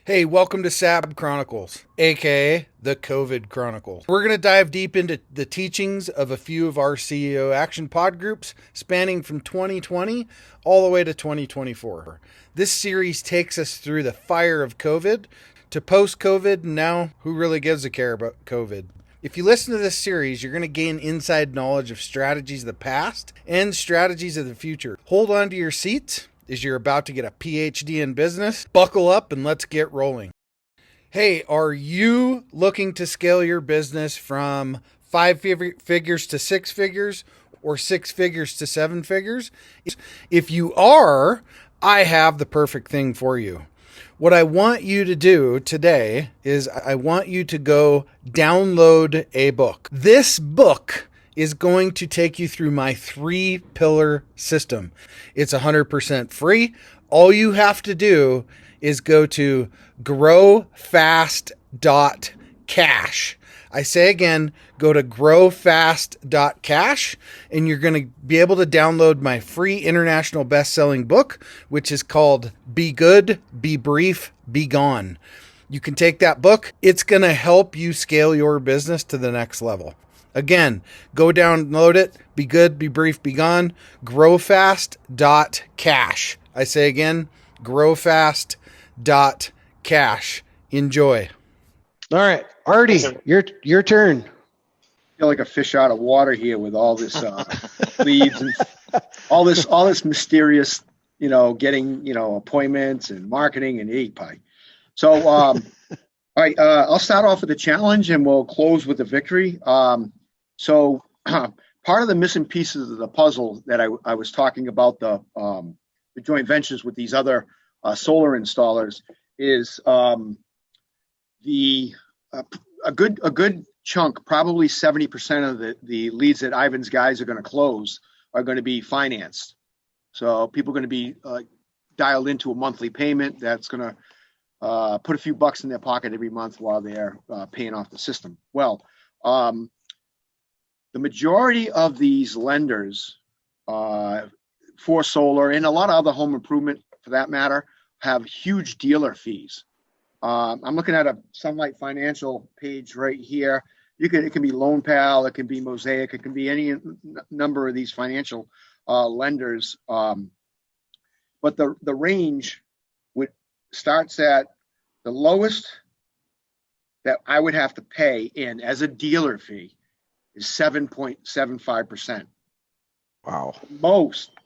Hey, welcome to SAB Chronicles, aka the COVID Chronicles. We're going to dive deep into the teachings of a few of our CEO Action Pod groups spanning from 2020 all the way to 2024. This series takes us through the fire of COVID to post COVID, and now who really gives a care about COVID? If you listen to this series, you're going to gain inside knowledge of strategies of the past and strategies of the future. Hold on to your seats as you're about to get a PhD in business. Buckle up and let's get rolling. Hey, are you looking to scale your business from five figures to six figures or six figures to seven figures? If you are, I have the perfect thing for you. What I want you to do today is I want you to go download a book. This book is going to take you through my 3-pillar system. It's 100% free. All you have to do is go to growfast.cash. I say again, go to growfast.cash and you're going to be able to download my free international best-selling book, which is called Be Good, Be Brief, Be Gone. You can take that book. It's going to help you scale your business to the next level. Again, go download it. Be good, be brief, be gone. Growfast.cash. I say again, growfast.cash. Enjoy. All right, Artie, your turn. Feel like a fish out of water here with all this leads and all this mysterious, getting appointments and marketing and egg pie. So, all right, I'll start off with the challenge and we'll close with the victory. So, part of the missing pieces of the puzzle that I was talking about the joint ventures with these other solar installers is a good chunk, probably 70% of the leads that Ivan's guys are going to close are going to be financed. So people are going to be dialed into a monthly payment that's going to put a few bucks in their pocket every month while they're paying off the system. Well, the majority of these lenders for solar and a lot of other home improvement for that matter have huge dealer fees. I'm looking at a Sunlight Financial page right here. It can be Loan Pal, it can be Mosaic, it can be any number of these financial lenders. But the range starts at the lowest that I would have to pay in as a dealer fee is 7.75%. Wow.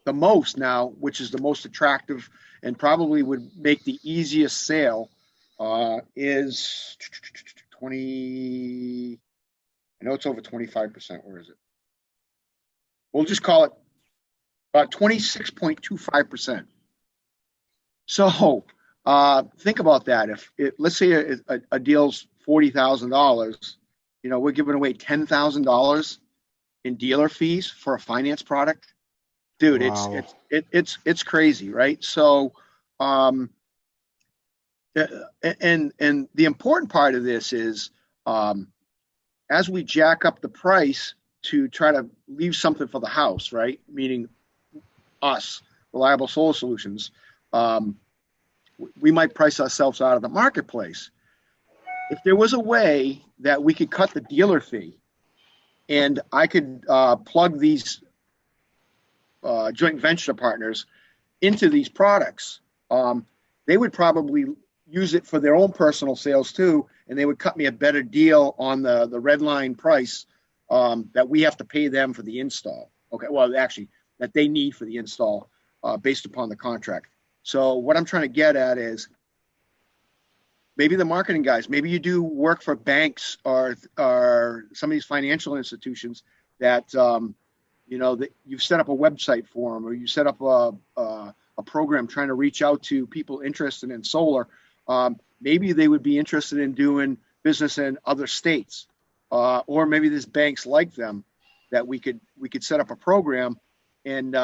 The most now, which is the most attractive and probably would make the easiest sale, is 20. I know it's over 25%. Where is it? We'll just call it about 26.25%. So think about that. If let's say a deal's $40,000, we're giving away $10,000 in dealer fees for a finance product. Dude, wow. It's crazy, right? So and the important part of this is as we jack up the price to try to leave something for the house, right? Meaning us, Reliable Solar Solutions, we might price ourselves out of the marketplace. If there was a way that we could cut the dealer fee and I could plug these joint venture partners into these products, they would probably use it for their own personal sales too, and they would cut me a better deal on the red line price that we have to pay them for the install. Okay, well, actually, that they need for the install based upon the contract. So what I'm trying to get at is maybe the marketing guys, maybe you do work for banks or some of these financial institutions that that you've set up a website for them, or you set up a program trying to reach out to people interested in solar. Maybe they would be interested in doing business in other states, or maybe there's banks like them that we could set up a program and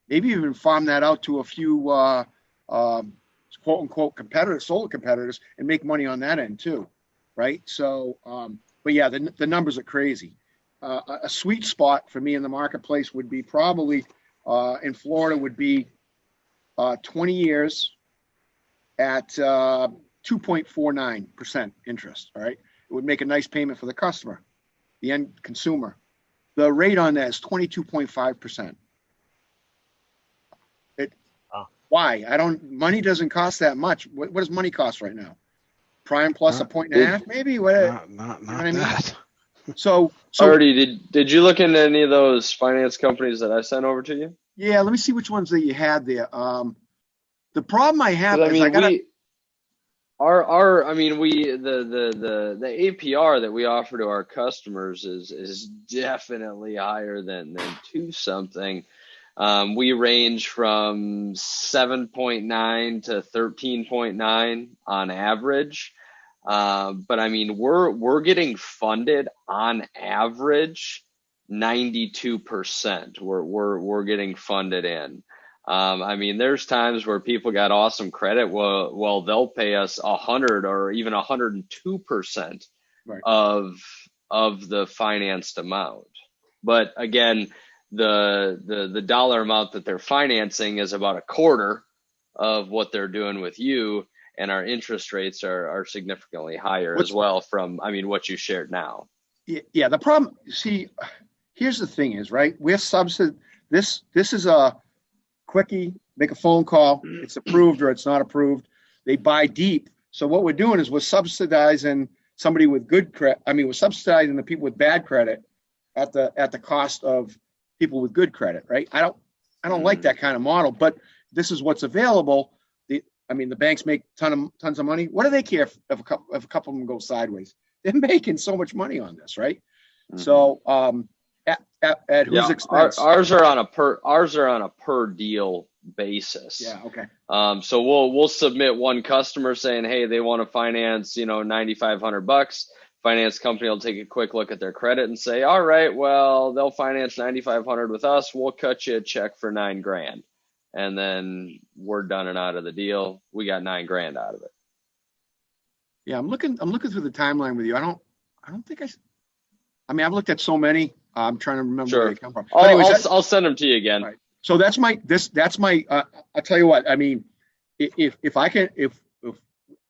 maybe even farm that out to a few quote unquote competitors, solar competitors, and make money on that end too, right? So, but yeah, the numbers are crazy. A sweet spot for me in the marketplace would be probably in Florida would be 20 years at 2.49% interest. All right. It would make a nice payment for the customer, the end consumer. The rate on that is 22.5%. Why? Money doesn't cost that much. What does money cost right now? Prime plus a point and a half, maybe? What? Not you know what I mean? that. So Artie, did you look into any of those finance companies that I sent over to you? yeah, let me see which ones that you had there. The problem I have 'Cause, is I gotta. The APR that we offer to our customers is definitely higher than 2 something. We range from 7.9 to 13.9 on average. But I mean, we're getting funded on average 92%. We're getting funded in. I mean, there's times where people got awesome credit. Well, they'll pay us 100 or even 102% Right. of the financed amount. But again, the dollar amount that they're financing is about a quarter of what they're doing with you, and our interest rates are significantly higher as well from, I mean, what you shared now. Yeah, the problem, see, here's the thing is, right, we're this is a quickie, make a phone call, it's approved or it's not approved. They buy deep. So what we're doing is we're subsidizing somebody with good credit. I mean, we're subsidizing the people with bad credit at the cost of people with good credit, right? I don't like that kind of model, but this is what's available. The banks make tons of money. What do they care if a couple of them go sideways? They're making so much money on this, right? Mm-hmm. So at whose expense? Ours are on a per deal basis. Yeah. Okay. So we'll submit one customer saying, hey, they want to finance, $9,500. Finance company will take a quick look at their credit and say, all right, well, they'll finance $9,500 with us. We'll cut you a check for $9,000. And then we're done and out of the deal. We got $9,000 out of it. Yeah, I'm looking through the timeline with you. I don't think I've looked at so many. I'm trying to remember where they come from. I'll send them to you again. Right. So that's my I'll tell you what, I mean, if we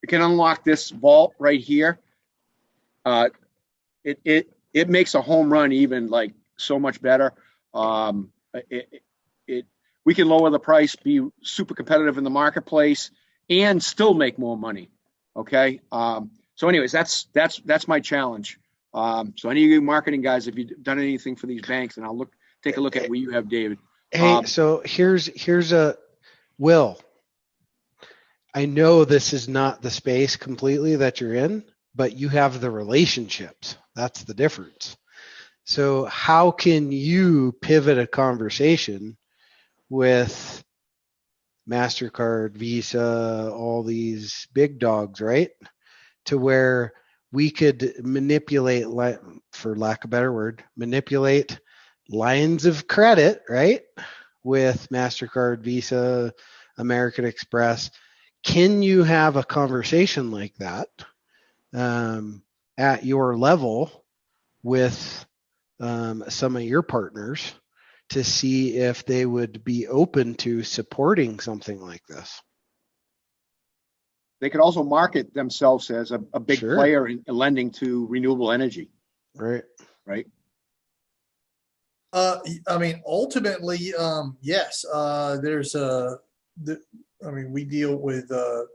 can unlock this vault right here, it makes a home run even like so much better. We can lower the price, be super competitive in the marketplace, and still make more money. Okay. So anyways, that's my challenge. So any of you marketing guys, if you've done anything for these banks, and I'll take a look at what you have, David. Hey, so here's a Will. I know this is not the space completely that you're in, but you have the relationships. That's the difference. So how can you pivot a conversation with MasterCard, Visa, all these big dogs, right? To where we could manipulate, for lack of a better word, manipulate lines of credit, right? With MasterCard, Visa, American Express. Can you have a conversation like that at your level with some of your partners to see if they would be open to supporting something like this? They could also market themselves as a big player in lending to renewable energy. Right. Right. Ultimately, yes. We deal with a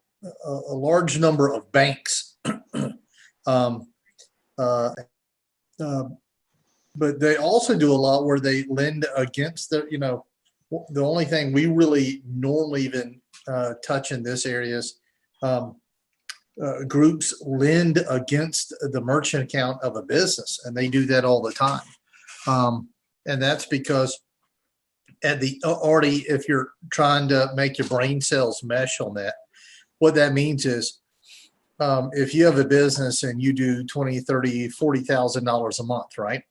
large number of banks, but they also do a lot where they lend against the only thing we really normally even touch in this area is groups lend against the merchant account of a business, and they do that all the time. And that's because if you're trying to make your brain cells mesh on that, what that means is if you have a business and you do $20,000, $30,000, $40,000 a month, right,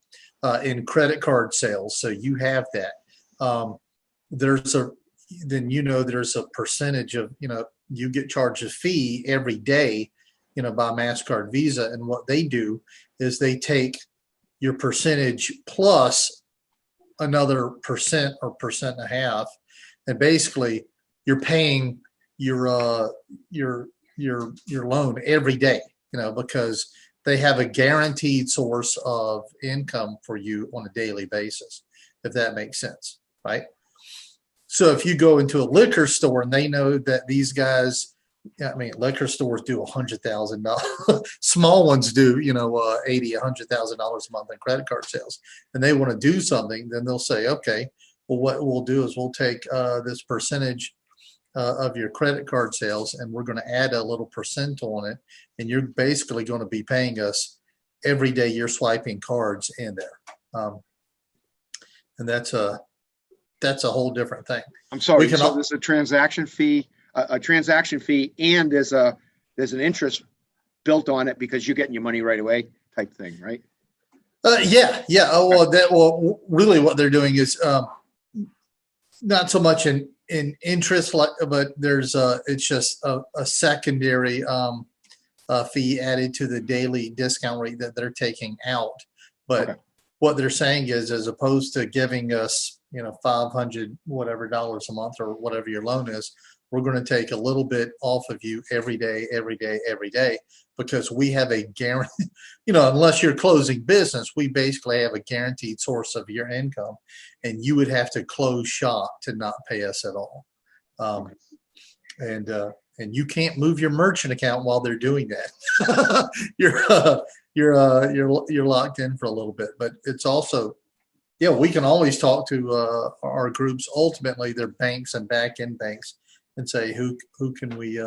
in credit card sales, so you have that. There's a percentage of, you get charged a fee every day, by MasterCard, Visa, and what they do is they take your percentage plus another percent or 1.5%, and basically you're paying your loan every day, because they have a guaranteed source of income for you on a daily basis, if that makes sense, right? So if you go into a liquor store and they know that these guys, liquor stores do $100,000. Small ones do, $80,000, $100,000 a month in credit card sales, and they want to do something, then they'll say, okay, well, what we'll do is we'll take this percentage of your credit card sales, and we're going to add a little percent on it, and you're basically going to be paying us every day you're swiping cards in there, and that's a whole different thing. I'm sorry. So there's a transaction fee, and there's an interest built on it because you're getting your money right away type thing, right? Yeah. Really, what they're doing is not so much in interest, but there's it's just a secondary fee added to the daily discount rate that they're taking out. But okay. What they're saying is, as opposed to giving us, $500 whatever dollars a month or whatever your loan is, we're going to take a little bit off of you every day, because we have a guarantee, unless you're closing business, we basically have a guaranteed source of your income, and you would have to close shop to not pay us at all. And you can't move your merchant account while they're doing that. You're locked in for a little bit, but it's also, we can always talk to our groups. Ultimately, they're banks and back-end banks, and say who can we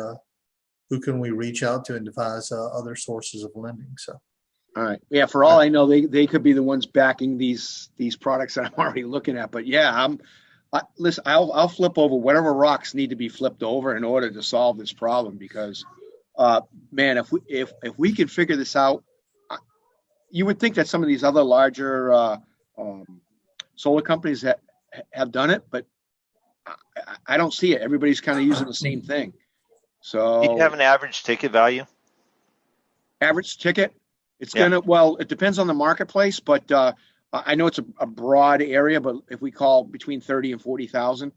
reach out to and devise other sources of lending. So, all right, yeah. For all I know, they could be the ones backing these products that I'm already looking at. But yeah, listen. I'll flip over whatever rocks need to be flipped over in order to solve this problem. Because, man, if we can figure this out, you would think that some of these other larger solar companies that have done it, but I don't see it. Everybody's kind of using the same thing. So, do you have an average ticket value? Average ticket? It's it depends on the marketplace, but I know it's a broad area, but if we call between 30 and 40,000.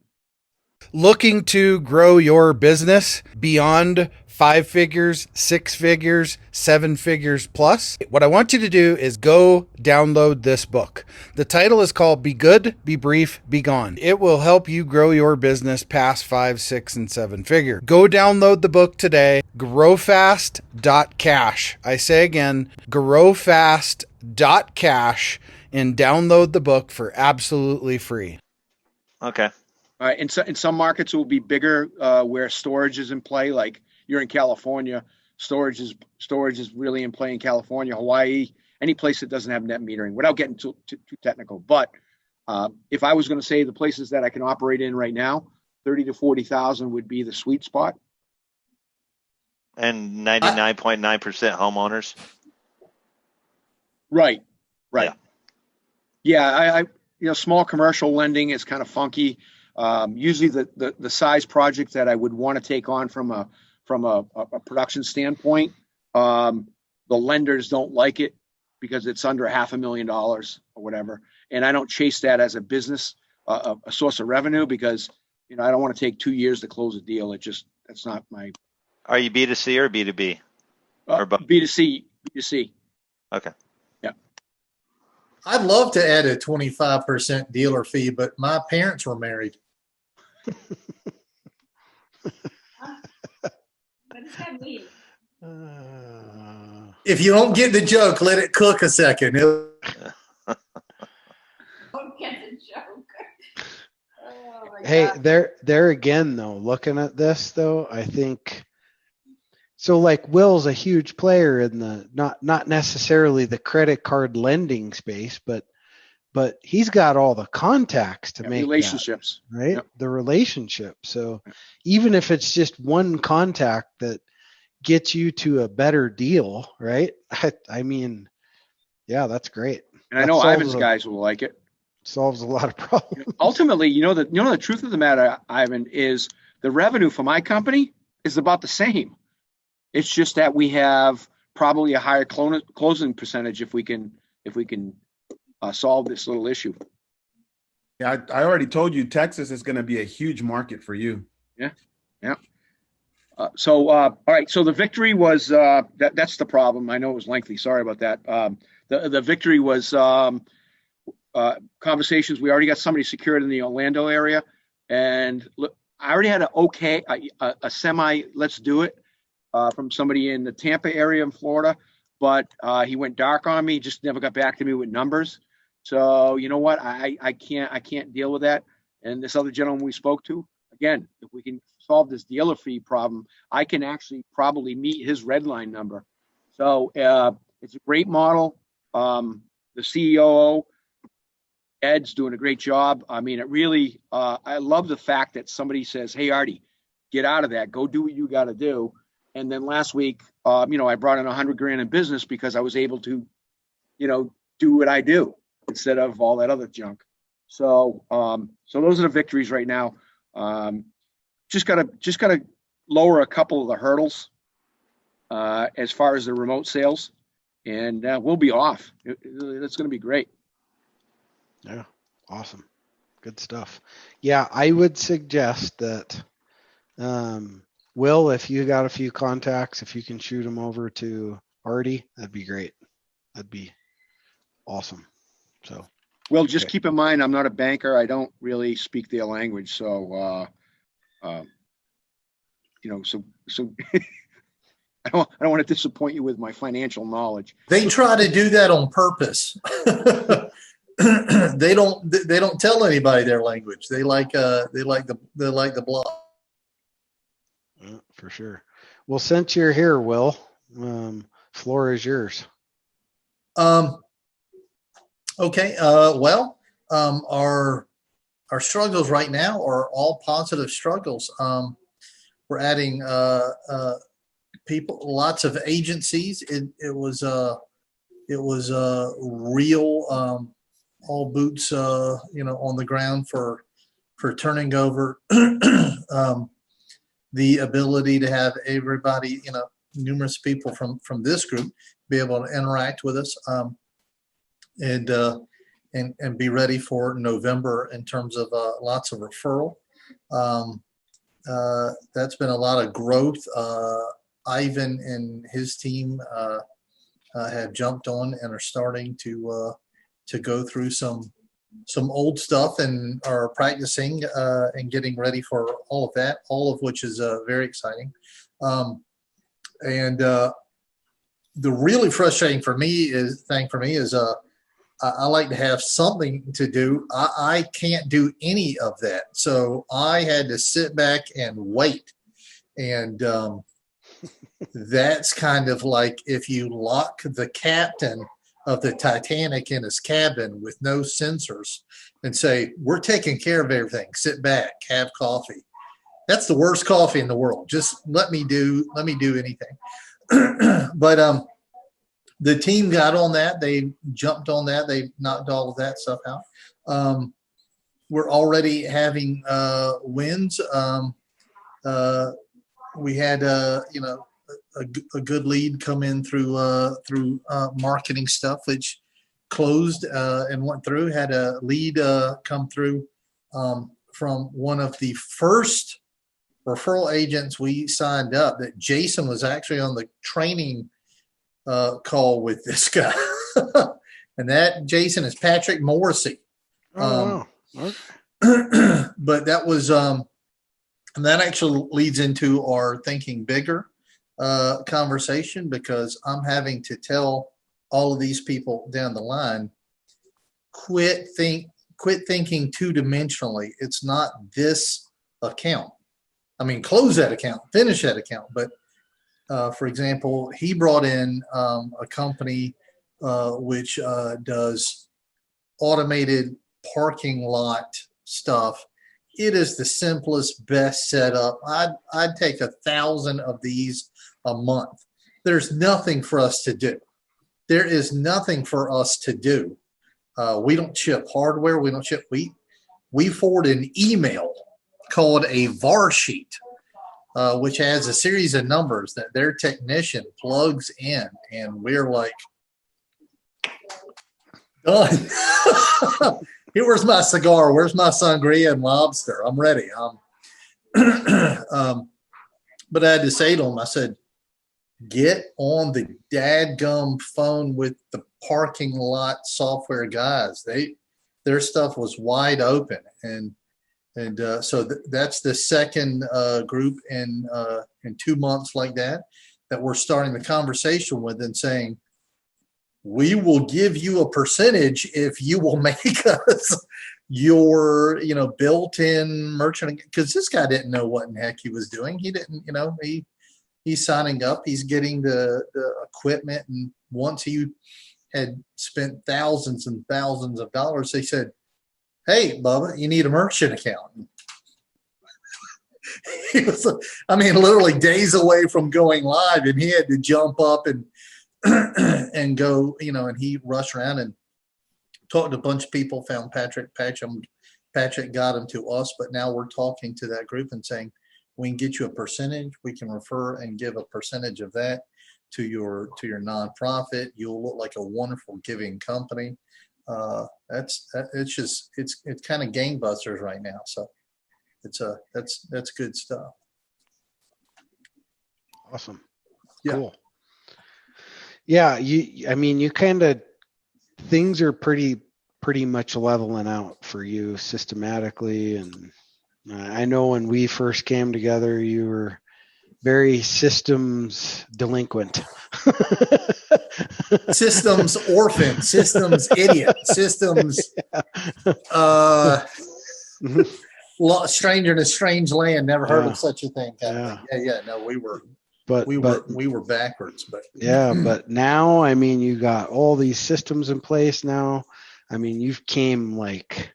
Looking to grow your business beyond 5 figures, 6 figures, 7 figures plus? What I want you to do is go download this book. The title is called Be Good, Be Brief, Be Gone. It will help you grow your business past 5, 6, and 7 figure. Go download the book today, growfast.cash. I say again, growfast.cash, and download the book for absolutely free. Okay. In some markets, it will be bigger where storage is in play. Like you're in California, storage is really in play in California, Hawaii, any place that doesn't have net metering. Without getting too technical, but if I was going to say the places that I can operate in right now, 30 to 40,000 would be the sweet spot. And 99.9% homeowners. Right. Yeah. I small commercial lending is kind of funky. Usually the size project that I would want to take on from a production standpoint, the lenders don't like it because it's under $500,000 or whatever. And I don't chase that as a business, a source of revenue, because, I don't want to take 2 years to close a deal. That's not my. Are you B2C or B2B? Or both? B2C. Okay. I'd love to add a 25% dealer fee, but my parents were married. What does that mean? If you don't get the joke, let it cook a second. Don't get the joke. Oh my Hey, God. there again though, looking at this though, I think so. Like Will's a huge player in the not necessarily the credit card lending space, but he's got all the contacts to make relationships, that, right? Yep. The relationship. So even if it's just one contact that gets you to a better deal, right? I mean, yeah, that's great. And I know Ivan's guys will like it. Solves a lot of problems. Ultimately, the truth of the matter, Ivan, is the revenue for my company is about the same. It's just that we have probably a higher closing percentage if we can solve this little issue. Yeah, I already told you Texas is going to be a huge market for you. Yeah. All right. So the victory was that's the problem. I know it was lengthy. Sorry about that. The victory was conversations. We already got somebody secured in the Orlando area, and look, I already had a semi. Let's do it from somebody in the Tampa area in Florida, but he went dark on me. Just never got back to me with numbers. So you know what? I can't deal with that. And this other gentleman we spoke to, again, if we can solve this dealer fee problem, I can actually probably meet his red line number. So it's a great model. The CEO, Ed's doing a great job. I mean, it really, I love the fact that somebody says, hey, Artie, get out of that. Go do what you got to do. And then last week, I brought in $100,000 in business because I was able to, do what I do instead of all that other junk. So those are the victories right now. Just gotta lower a couple of the hurdles as far as the remote sales, and we'll be off. That's going to be great. Yeah, awesome, good stuff. Yeah, I would suggest that, Will, if you got a few contacts, if you can shoot them over to Artie, that'd be great. That'd be awesome. So. Well, just keep in mind, I'm not a banker. I don't really speak their language. So, so I don't want to disappoint you with my financial knowledge. They try to do that on purpose. They don't tell anybody their language. They like the blog. For sure. Well, since you're here, Will, floor is yours. Okay. Our struggles right now are all positive struggles. We're adding people, lots of agencies. It was real all boots on the ground for turning over the ability to have everybody, numerous people from this group be able to interact with us. And be ready for November in terms of lots of referral. That's been a lot of growth. Ivan and his team have jumped on and are starting to go through some old stuff and are practicing and getting ready for all of that, all of which is very exciting. And the really frustrating thing for me is I like to have something to do. I can't do any of that. So I had to sit back and wait. And that's kind of like if you lock the captain of the Titanic in his cabin with no sensors and say, we're taking care of everything. Sit back, have coffee. That's the worst coffee in the world. Just let me do anything. But the team got on that. They jumped on that. They knocked all of that stuff out. We're already having wins. We had a good lead come in through marketing stuff, which closed and went through. Had a lead come through from one of the first referral agents we signed up. That Jason was actually on the training call with this guy. And that Jason is Patrick Morrissey. Wow. Okay. But that was and that actually leads into our thinking bigger conversation, because I'm having to tell all of these people down the line, quit thinking two-dimensionally. It's not this account. I mean, close that account, finish that account. But for example, he brought in a company which does automated parking lot stuff. It is the simplest, best setup. I'd take 1,000 of these a month. There's nothing for us to do. There is nothing for us to do. We don't ship hardware. We don't ship. We forward an email called a VAR sheet, which has a series of numbers that their technician plugs in, and we're like, done. Where's my cigar? Where's my sangria and lobster? I'm ready. But I had to say to him, I said, get on the dadgum phone with the parking lot software guys. Their stuff was wide open, and so that's the second group in 2 months like that we're starting the conversation with and saying, we will give you a percentage if you will make us your built-in merchant, because this guy didn't know what in the heck he was doing. He didn't, he's signing up, he's getting the equipment, and once he had spent thousands and thousands of dollars, they said, hey, Bubba, you need a merchant account. He was, literally days away from going live, and he had to jump up and and go, and he rushed around and talked to a bunch of people, found Patrick got him to us, but now we're talking to that group and saying, we can get you a percentage. We can refer and give a percentage of that to your nonprofit. You'll look like a wonderful giving company. It's kind of gangbusters right now. So that's good stuff. Awesome. Yeah. Cool. Yeah. You kind of, things are pretty much leveling out for you systematically. And I know when we first came together, you were very systems delinquent. Systems orphan, systems idiot, systems stranger in a strange land, never heard of such a thing. No, we were backwards, but but now, you got all these systems in place now. You've came like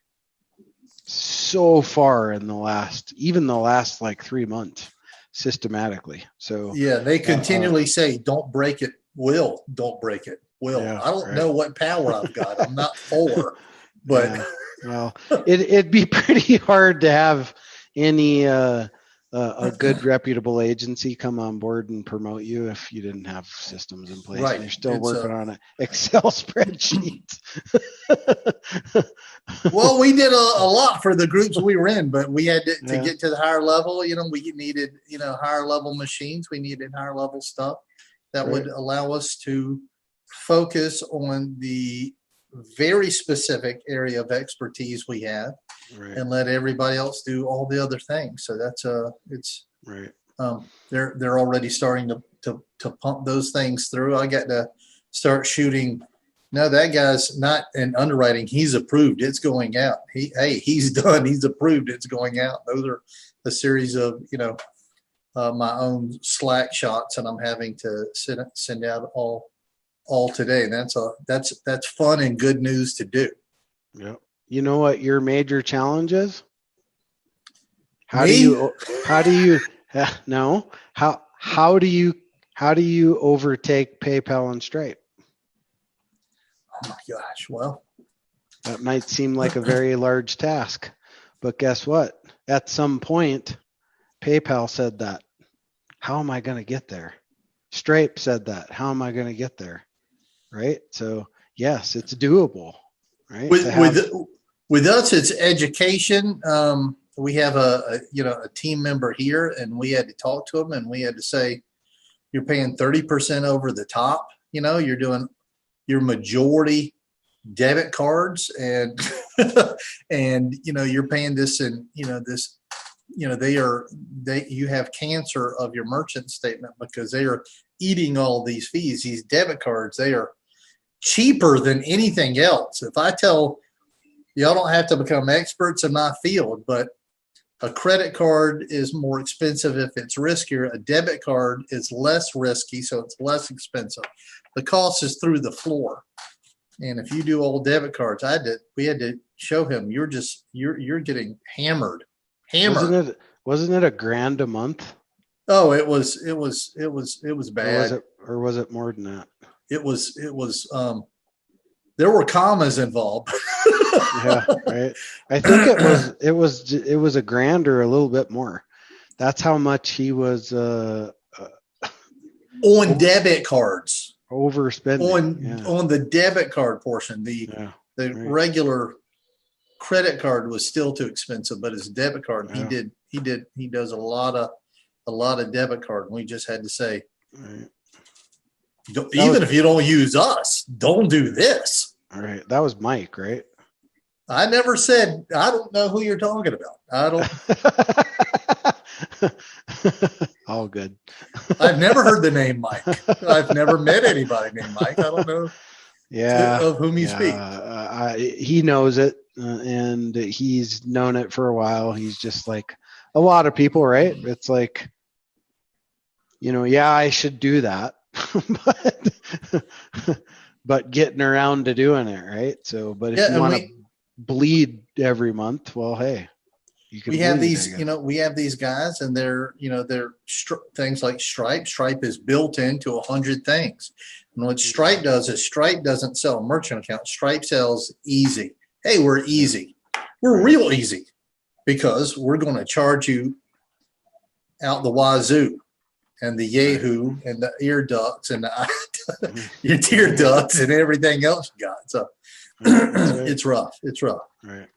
so far in the last 3 months systematically. So they continually say, don't break it, Will. Don't break it, Will. I don't know what power I've got. I'm not 4, but well, it'd be pretty hard to have any a good reputable agency come on board and promote you if you didn't have systems in place. Right. You're still working on an Excel spreadsheet. Well, we did a lot for the groups we were in, but we had to get to the higher level. We needed, higher level machines. We needed higher level stuff that would allow us to focus on the very specific area of expertise we have, and let everybody else do all the other things. So that's it's right. They're already starting to pump those things through. I got to start shooting. No, that guy's not in underwriting. He's approved. It's going out. He's done. He's approved. It's going out. Those are a series of my own Slack shots, and I'm having to send out all today. That's fun and good news to do. Yeah. You know what your major challenge is? How do you overtake PayPal and Stripe? Oh my gosh. Well, that might seem like a very large task, but guess what? At some point, PayPal said that. How am I going to get there? Stripe said that. How am I going to get there? Right. So yes, it's doable. Right. With us, it's education. We have a team member here, and we had to talk to them, and we had to say, you're paying 30% over the top. You're doing your majority debit cards, and and you're paying this, and this. You have cancer of your merchant statement because they are eating all these fees. These debit cards, they are cheaper than anything else. If I tell y'all, don't have to become experts in my field, but a credit card is more expensive if it's riskier. A debit card is less risky, so it's less expensive. The cost is through the floor. And if you do all debit cards, we had to show him you're getting hammered. Wasn't it $1,000 a month? Oh, it was bad. Or was it more than that? It was there were commas involved. Yeah, right. I think it was $1,000 or a little bit more. That's how much he was on debit cards. Overspending on the debit card portion. The regular credit card was still too expensive, but his debit card, he does a lot a lot of debit card. And we just had to say, Right. even if you don't use us, don't do this. All right. That was Mike, right? I never said, I don't know who you're talking about. I don't, All good. I've never heard the name Mike. I've never met anybody named Mike. I don't know Yeah. of whom you speak. He knows it, and he's known it for a while. He's just like a lot of people, right? It's like, yeah, I should do that, but getting around to doing it, right? So, but if you want to bleed every month, well, hey, you can. We have these, we have these guys, and they're things like Stripe. Stripe is built into 100 things. And what Stripe does is Stripe doesn't sell a merchant account. Stripe sells easy. Hey, we're easy. We're real easy because we're going to charge you out the wazoo and the yahoo and the ear ducts and your tear ducts and everything else you got. So it's rough. It's rough. Right.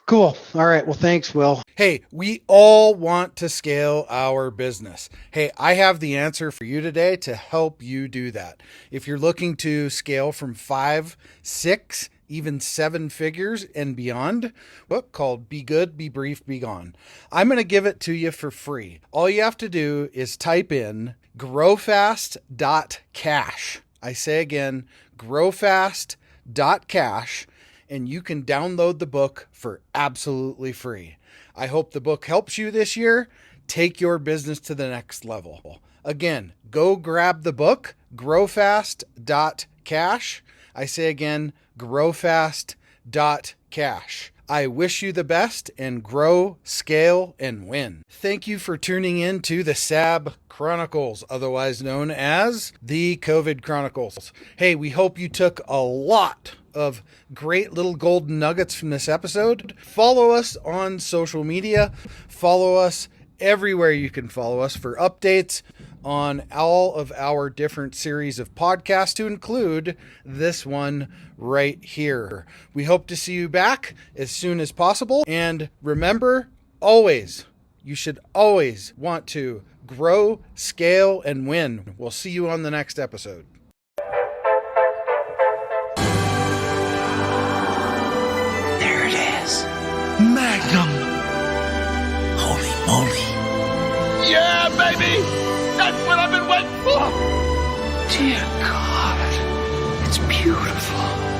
Cool. All right. Well, thanks, Will. Hey, we all want to scale our business. Hey, I have the answer for you today to help you do that. If you're looking to scale from 5, 6, even 7 figures and beyond, book called Be Good, Be Brief, Be Gone. I'm going to give it to you for free. All you have to do is type in growfast.cash. I say again, growfast.cash. And you can download the book for absolutely free. I hope the book helps you this year. Take your business to the next level. Again, go grab the book, growfast.cash. I say again, growfast.cash. I wish you the best and grow, scale, and win. Thank you for tuning in to the SAB Chronicles, otherwise known as the COVID Chronicles. Hey, we hope you took a lot of great little golden nuggets from this episode. Follow us on social media. Follow us everywhere you can follow us for updates on all of our different series of podcasts, to include this one right here. We hope to see you back as soon as possible. And remember, you should always want to grow, scale, and win. We'll see you on the next episode. There it is. Magnum. Holy moly. Yeah, baby! That's what I've been waiting for! Dear God. It's beautiful.